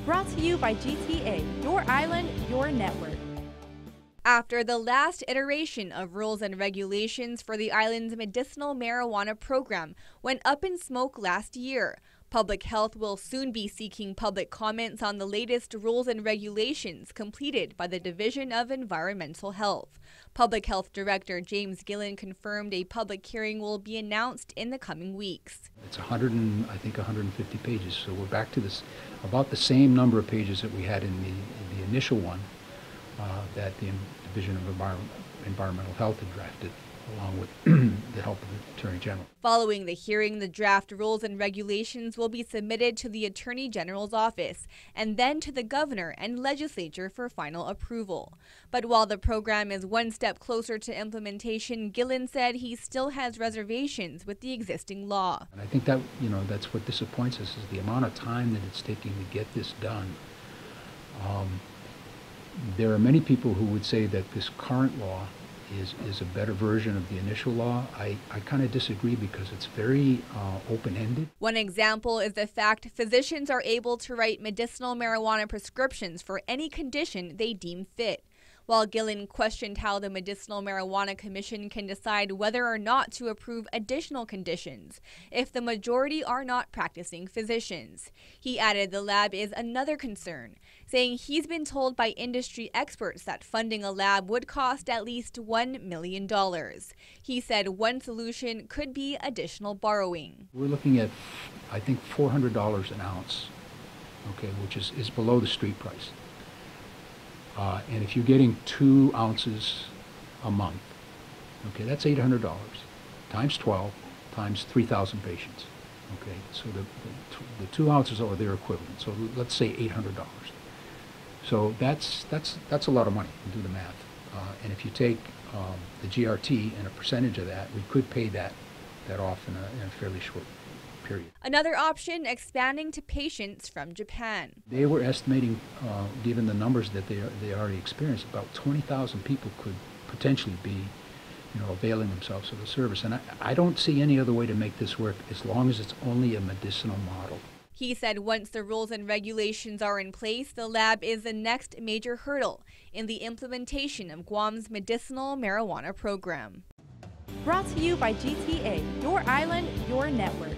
Brought to you by GTA, your island, your network. After the last iteration of rules and regulations for the island's medicinal marijuana program went up in smoke last year, Public Health will soon be seeking public comments on the latest rules and regulations completed by the Division of Environmental Health. Public Health Director James Gillen confirmed a public hearing will be announced in the coming weeks. It's 150 pages, so we're back to this about the same number of pages that we had in the initial one that the Division of Environmental Health had drafted, along with the help of the Attorney General. Following the hearing, the draft rules and regulations will be submitted to the Attorney General's office and then to the Governor and Legislature for final approval. But while the program is one step closer to implementation, Gillen said he still has reservations with the existing law. And I think that, that's what disappoints us, is the amount of time that it's taking to get this done. There are many people who would say that this current law is a better version of the initial law. I kind of disagree because it's very open-ended. One example is the fact physicians are able to write medicinal marijuana prescriptions for any condition they deem fit. While Gillen questioned how the Medicinal Marijuana Commission can decide whether or not to approve additional conditions if the majority are not practicing physicians. He added the lab is another concern, saying he's been told by industry experts that funding a lab would cost at least $1 million. He said one solution could be additional borrowing. We're looking at, I think, $400 an ounce, okay, which is below the street price. And if you're getting 2 ounces a month, okay, that's $800 times 12 times 3,000 patients. Okay, so the 2 ounces are their equivalent. So let's say $800. So that's a lot of money. Do the math. And if you take the GRT and a percentage of that, we could pay that off in a fairly short period. Another option, expanding to patients from Japan. They were estimating, given the numbers that they already experienced, about 20,000 people could potentially be, availing themselves of the service. And I don't see any other way to make this work as long as it's only a medicinal model. He said once the rules and regulations are in place, the lab is the next major hurdle in the implementation of Guam's medicinal marijuana program. Brought to you by GTA, your island, your network.